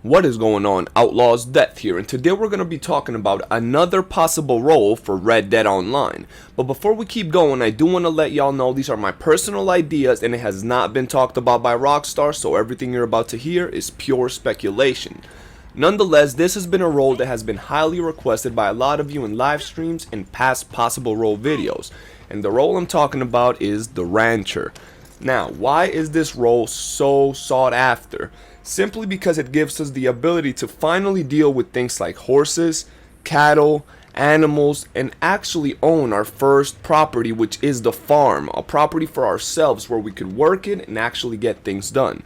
What is going on, Outlaws? Death here, and today we're going to be talking about another possible role for Red Dead Online. But before we keep going, I do want to let y'all know these are my personal ideas and it has not been talked about by Rockstar, so everything you're about to hear is pure speculation. Nonetheless, this has been a role that has been highly requested by a lot of you in live streams and past possible role videos, and the role I'm talking about is the Rancher. Now, why is this role so sought after? Simply because it gives us the ability to finally deal with things like horses, cattle, animals, and actually own our first property, which is the farm, a property for ourselves where we could work it and actually get things done.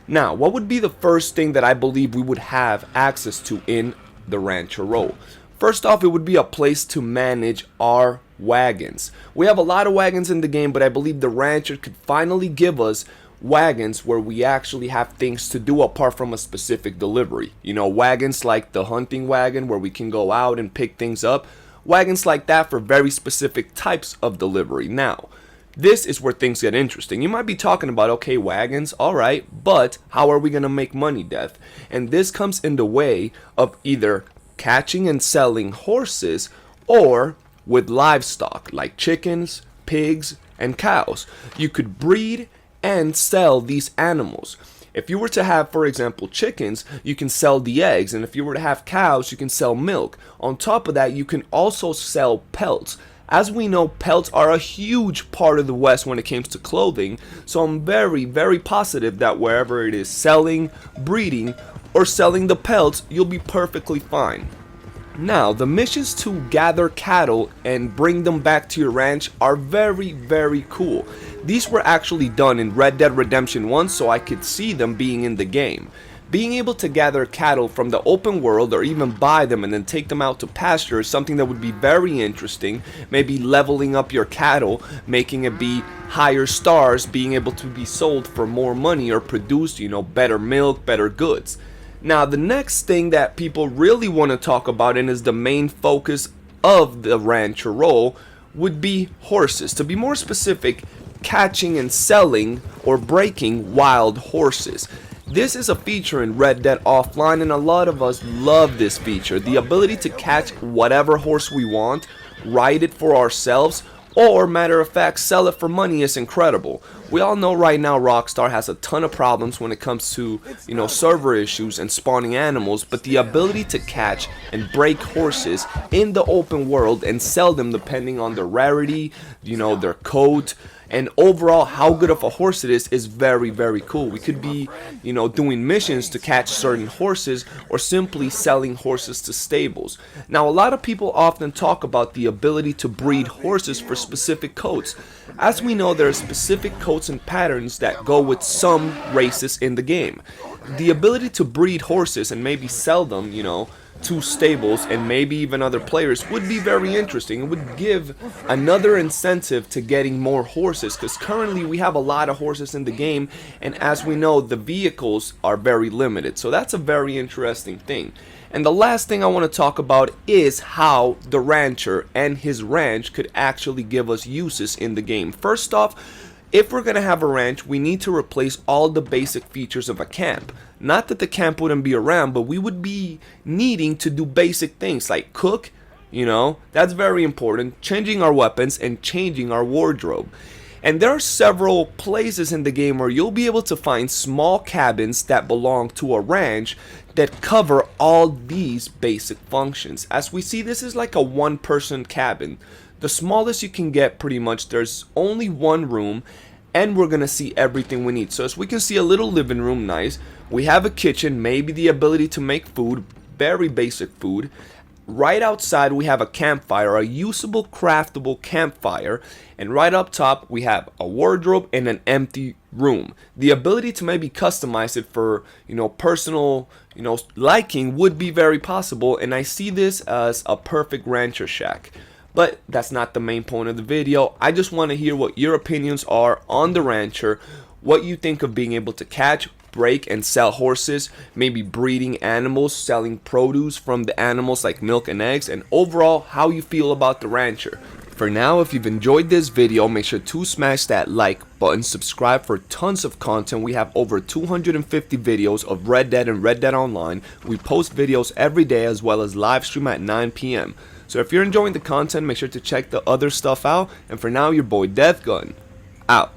Now, what would be the first thing that I believe we would have access to in the Rancher role? First off, it would be a place to manage our wagons. We have a lot of wagons in the game, but I believe the Rancher could finally give us wagons where we actually have things to do apart from a specific delivery. You know, wagons like the hunting wagon where we can go out and pick things up. Wagons like that for very specific types of delivery. Now, this is where things get interesting. You might be talking about, okay, wagons, alright, but how are we going to make money, Death? And this comes in the way of either catching and selling horses or with livestock like chickens, pigs, and cows. You could breed and sell these animals. If you were to have, for example, chickens, you can sell the eggs, and if you were to have cows, you can sell milk. On top of that, you can also sell pelts. As we know, pelts are a huge part of the West when it comes to clothing, so I'm very, very positive that wherever it is selling, breeding, or selling the pelts, you'll be perfectly fine. Now, the missions to gather cattle and bring them back to your ranch are very, very cool. These were actually done in Red Dead Redemption 1, so I could see them being in the game. Being able to gather cattle from the open world or even buy them and then take them out to pasture is something that would be very interesting. Maybe leveling up your cattle, making it be higher stars, being able to be sold for more money or produce, better milk, better goods. Now, the next thing that people really want to talk about and is the main focus of the Rancher role would be horses. To be more specific, catching and selling or breaking wild horses. This is a feature in Red Dead Offline and a lot of us love this feature. The ability to catch whatever horse we want, ride it for ourselves, or matter of fact sell it for money is incredible. We all know right now Rockstar has a ton of problems when it comes to server issues and spawning animals, but the ability to catch and break horses in the open world and sell them depending on their rarity, their coat, and overall how good of a horse it is very, very cool. We could be doing missions to catch certain horses or simply selling horses to stables. Now, a lot of people often talk about the ability to breed horses for specific coats. As we know, there are specific coats and patterns that go with some races in the game. The ability to breed horses and maybe sell them, to stables and maybe even other players would be very interesting. It would give another incentive to getting more horses, because currently we have a lot of horses in the game, and as we know, the vehicles are very limited. So that's a very interesting thing. And the last thing I want to talk about is how the Rancher and his ranch could actually give us uses in the game. First off, if we're going to have a ranch, we need to replace all the basic features of a camp. Not that the camp wouldn't be around, but we would be needing to do basic things like cook, that's very important, changing our weapons and changing our wardrobe. And there are several places in the game where you'll be able to find small cabins that belong to a ranch that cover all these basic functions. As we see, this is like a one-person cabin. The smallest you can get, pretty much. There's only one room, and we're gonna see everything we need. So as we can see, a little living room, nice. We have a kitchen, maybe the ability to make food, very basic food. Right outside we have a campfire, a usable craftable campfire, and right up top we have a wardrobe and an empty room. The ability to maybe customize it for personal liking would be very possible, and I see this as a perfect rancher shack. But that's not the main point of the video. I just want to hear what your opinions are on the Rancher, what you think of being able to catch, break, and sell horses, maybe breeding animals, selling produce from the animals like milk and eggs, and overall how you feel about the Rancher. for now, if you've enjoyed this video, make sure to smash that like button, subscribe for tons of content. We have over 250 videos of Red Dead and Red Dead Online. We post videos every day as well as live stream at 9 p.m. So if you're enjoying the content, make sure to check the other stuff out. And for now, your boy Deathgun, out.